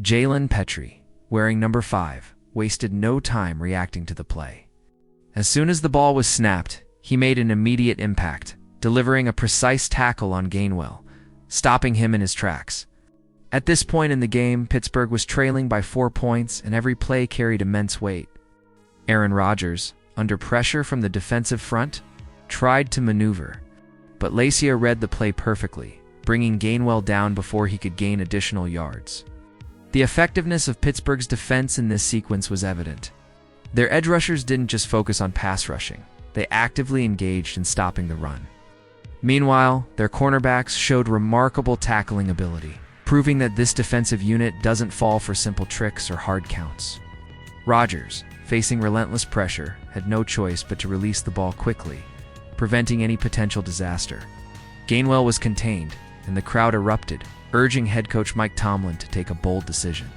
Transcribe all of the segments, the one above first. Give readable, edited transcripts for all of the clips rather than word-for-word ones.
Jalen Petrie, wearing number 5, wasted no time reacting to the play. As soon as the ball was snapped, he made an immediate impact, delivering a precise tackle on Gainwell, stopping him in his tracks. At this point in the game, Pittsburgh was trailing by 4 points, and every play carried immense weight. Aaron Rodgers, under pressure from the defensive front, tried to maneuver, but Lacia read the play perfectly, bringing Gainwell down before he could gain additional yards. The effectiveness of Pittsburgh's defense in this sequence was evident. Their edge rushers didn't just focus on pass rushing, they actively engaged in stopping the run. Meanwhile, their cornerbacks showed remarkable tackling ability, proving that this defensive unit doesn't fall for simple tricks or hard counts. Rodgers, facing relentless pressure, had no choice but to release the ball quickly, preventing any potential disaster. Gainwell was contained, and the crowd erupted, urging head coach Mike Tomlin to take a bold decision.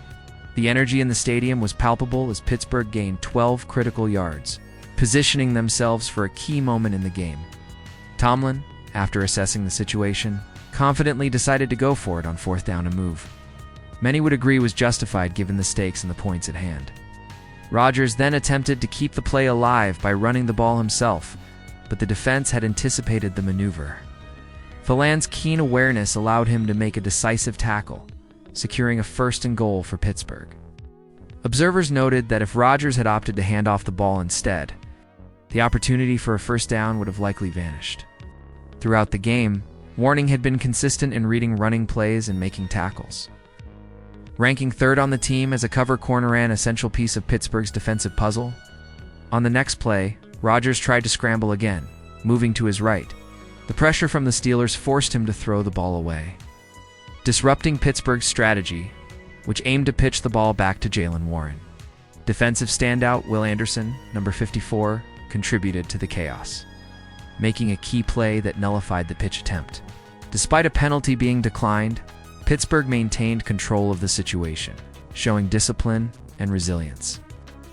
The energy in the stadium was palpable as Pittsburgh gained 12 critical yards, positioning themselves for a key moment in the game. Tomlin, after assessing the situation, confidently decided to go for it on 4th down and move. Many would agree was justified given the stakes and the points at hand. Rodgers then attempted to keep the play alive by running the ball himself, but the defense had anticipated the maneuver. Phelan's keen awareness allowed him to make a decisive tackle, securing a 1st and goal for Pittsburgh. Observers noted that if Rodgers had opted to hand off the ball instead, the opportunity for a 1st down would have likely vanished. Throughout the game, Warning had been consistent in reading running plays and making tackles. Ranking 3rd on the team as a cover corner and essential piece of Pittsburgh's defensive puzzle, on the next play, Rodgers tried to scramble again, moving to his right. The pressure from the Steelers forced him to throw the ball away, disrupting Pittsburgh's strategy, which aimed to pitch the ball back to Jaylen Warren. Defensive standout Will Anderson, number 54, contributed to the chaos, making a key play that nullified the pitch attempt. Despite a penalty being declined, Pittsburgh maintained control of the situation, showing discipline and resilience.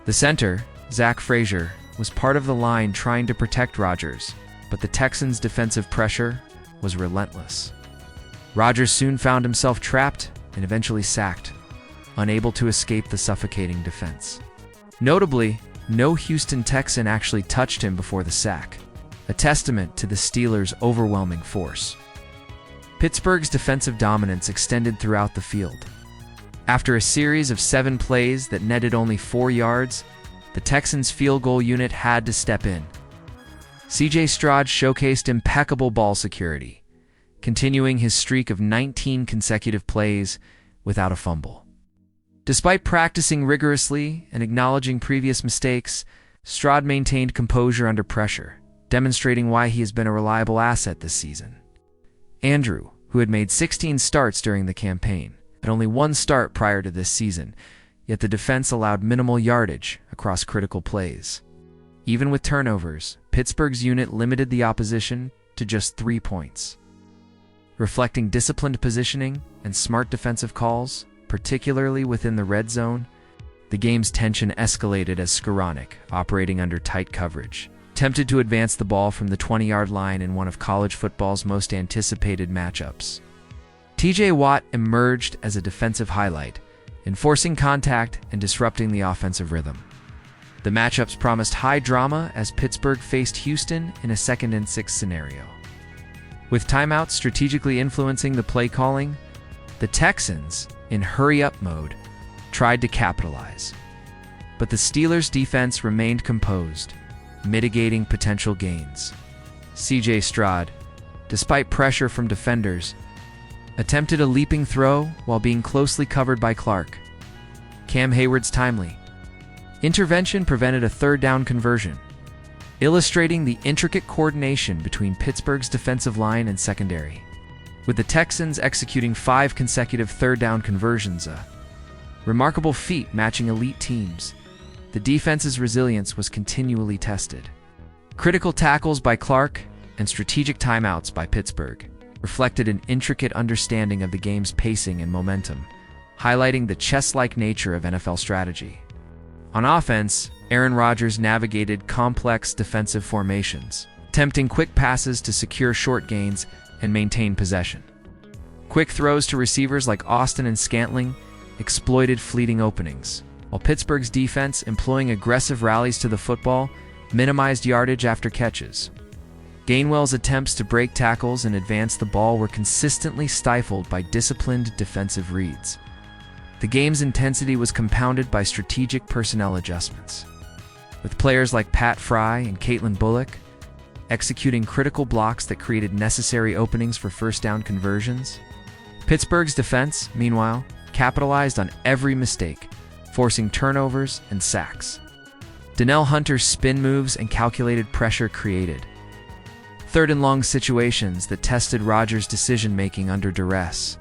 The center, Zach Frazier, was part of the line trying to protect Rodgers, but the Texans' defensive pressure was relentless. Rodgers soon found himself trapped and eventually sacked, unable to escape the suffocating defense. Notably, no Houston Texan actually touched him before the sack, a testament to the Steelers' overwhelming force. Pittsburgh's defensive dominance extended throughout the field. After a series of 7 plays that netted only 4 yards, the Texans' field goal unit had to step in. C.J. Stroud showcased impeccable ball security, continuing his streak of 19 consecutive plays without a fumble. Despite practicing rigorously and acknowledging previous mistakes, Stroud maintained composure under pressure, demonstrating why he has been a reliable asset this season. Andrew, who had made 16 starts during the campaign, had only 1 start prior to this season, yet the defense allowed minimal yardage across critical plays. Even with turnovers, Pittsburgh's unit limited the opposition to just 3 points. Reflecting disciplined positioning and smart defensive calls, particularly within the red zone, the game's tension escalated as Skoranek, operating under tight coverage, attempted to advance the ball from the 20-yard line in one of college football's most anticipated matchups. T.J. Watt emerged as a defensive highlight, enforcing contact and disrupting the offensive rhythm. The matchups promised high drama as Pittsburgh faced Houston in a 2nd and 6 scenario. With timeouts strategically influencing the play calling, the Texans, in hurry-up mode, tried to capitalize. But the Steelers' defense remained composed, mitigating potential gains. C.J. Stroud, despite pressure from defenders, attempted a leaping throw while being closely covered by Clark. Cam Hayward's timely intervention prevented a 3rd down conversion, illustrating the intricate coordination between Pittsburgh's defensive line and secondary. With the Texans executing 5 consecutive 3rd down conversions, a remarkable feat matching elite teams, the defense's resilience was continually tested. Critical tackles by Clark and strategic timeouts by Pittsburgh reflected an intricate understanding of the game's pacing and momentum, highlighting the chess-like nature of NFL strategy. On offense, Aaron Rodgers navigated complex defensive formations, attempting quick passes to secure short gains and maintain possession. Quick throws to receivers like Austin and Scantling exploited fleeting openings, while Pittsburgh's defense, employing aggressive rallies to the football, minimized yardage after catches. Gainwell's attempts to break tackles and advance the ball were consistently stifled by disciplined defensive reads. The game's intensity was compounded by strategic personnel adjustments, with players like Pat Fry and Caitlin Bullock executing critical blocks that created necessary openings for first down conversions. Pittsburgh's defense, meanwhile, capitalized on every mistake, forcing turnovers and sacks. Donnell Hunter's spin moves and calculated pressure created third and long situations that tested Rodgers' decision-making under duress.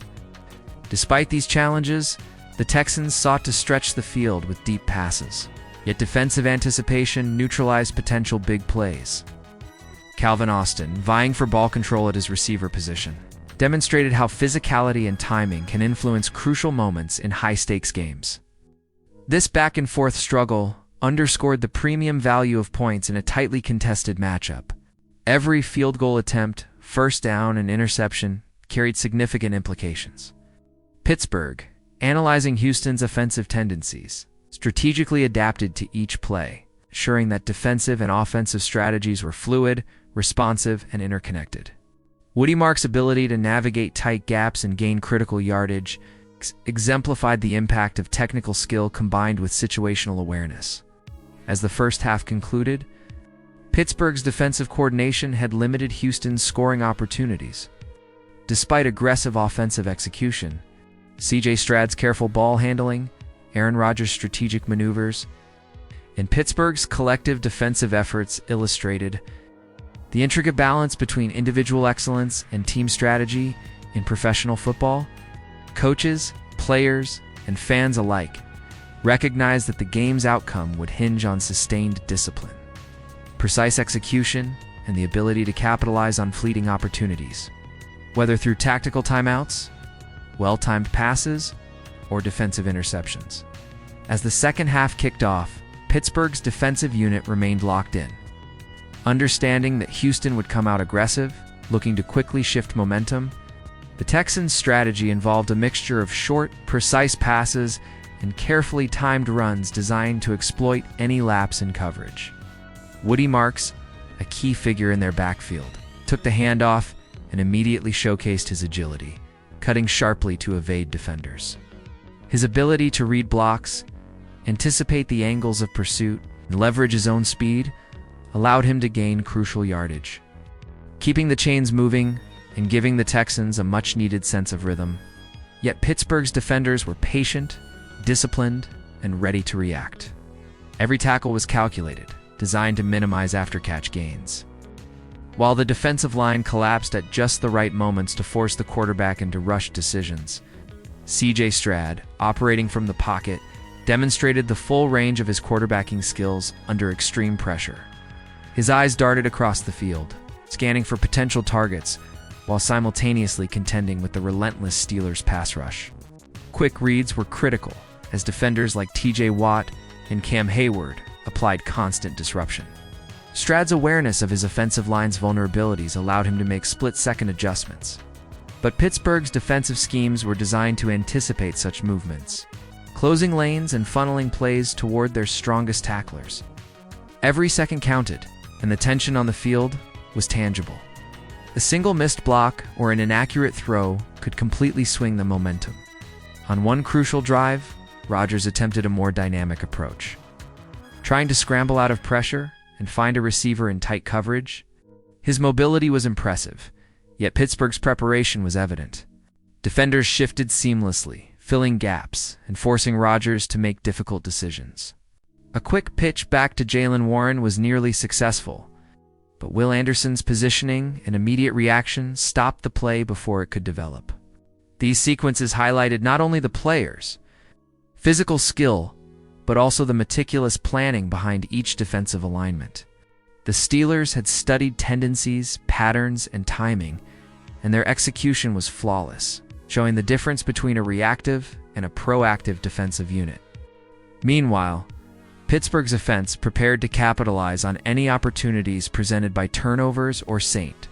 Despite these challenges, the Texans sought to stretch the field with deep passes, yet defensive anticipation neutralized potential big plays. Calvin Austin, vying for ball control at his receiver position, demonstrated how physicality and timing can influence crucial moments in high-stakes games. This back-and-forth struggle underscored the premium value of points in a tightly contested matchup. Every field goal attempt, first down, and interception carried significant implications. Pittsburgh, analyzing Houston's offensive tendencies, strategically adapted to each play, ensuring that defensive and offensive strategies were fluid, responsive, and interconnected. Woody Mark's ability to navigate tight gaps and gain critical yardage exemplified the impact of technical skill combined with situational awareness. As the first half concluded, Pittsburgh's defensive coordination had limited Houston's scoring opportunities. Despite aggressive offensive execution, C.J. Stroud's careful ball handling, Aaron Rodgers' strategic maneuvers, and Pittsburgh's collective defensive efforts illustrated the intricate balance between individual excellence and team strategy in professional football. Coaches, players, and fans alike recognized that the game's outcome would hinge on sustained discipline, precise execution, and the ability to capitalize on fleeting opportunities, whether through tactical timeouts, well-timed passes, or defensive interceptions. As the second half kicked off, Pittsburgh's defensive unit remained locked in, understanding that Houston would come out aggressive, looking to quickly shift momentum. The Texans' strategy involved a mixture of short, precise passes and carefully timed runs designed to exploit any lapse in coverage. Woody Marks, a key figure in their backfield, took the handoff and immediately showcased his agility, cutting sharply to evade defenders. His ability to read blocks, anticipate the angles of pursuit, and leverage his own speed allowed him to gain crucial yardage, keeping the chains moving and giving the Texans a much-needed sense of rhythm. Yet Pittsburgh's defenders were patient, disciplined, and ready to react. Every tackle was calculated, designed to minimize after-catch gains. While the defensive line collapsed at just the right moments to force the quarterback into rushed decisions, C.J. Stroud, operating from the pocket, demonstrated the full range of his quarterbacking skills under extreme pressure. His eyes darted across the field, scanning for potential targets, while simultaneously contending with the relentless Steelers' pass rush. Quick reads were critical, as defenders like T.J. Watt and Cam Hayward applied constant disruption. Stroud's awareness of his offensive line's vulnerabilities allowed him to make split-second adjustments. But Pittsburgh's defensive schemes were designed to anticipate such movements, closing lanes and funneling plays toward their strongest tacklers. Every second counted, and the tension on the field was tangible. A single missed block or an inaccurate throw could completely swing the momentum. On one crucial drive, Rodgers attempted a more dynamic approach. Trying to scramble out of pressure and find a receiver in tight coverage, his mobility was impressive, yet Pittsburgh's preparation was evident. Defenders shifted seamlessly, filling gaps and forcing Rodgers to make difficult decisions. A quick pitch back to Jaylen Warren was nearly successful, but Will Anderson's positioning and immediate reaction stopped the play before it could develop. These sequences highlighted not only the players' physical skill, but also the meticulous planning behind each defensive alignment. The Steelers had studied tendencies, patterns, and timing, and their execution was flawless, showing the difference between a reactive and a proactive defensive unit. Meanwhile, Pittsburgh's offense prepared to capitalize on any opportunities presented by turnovers or St.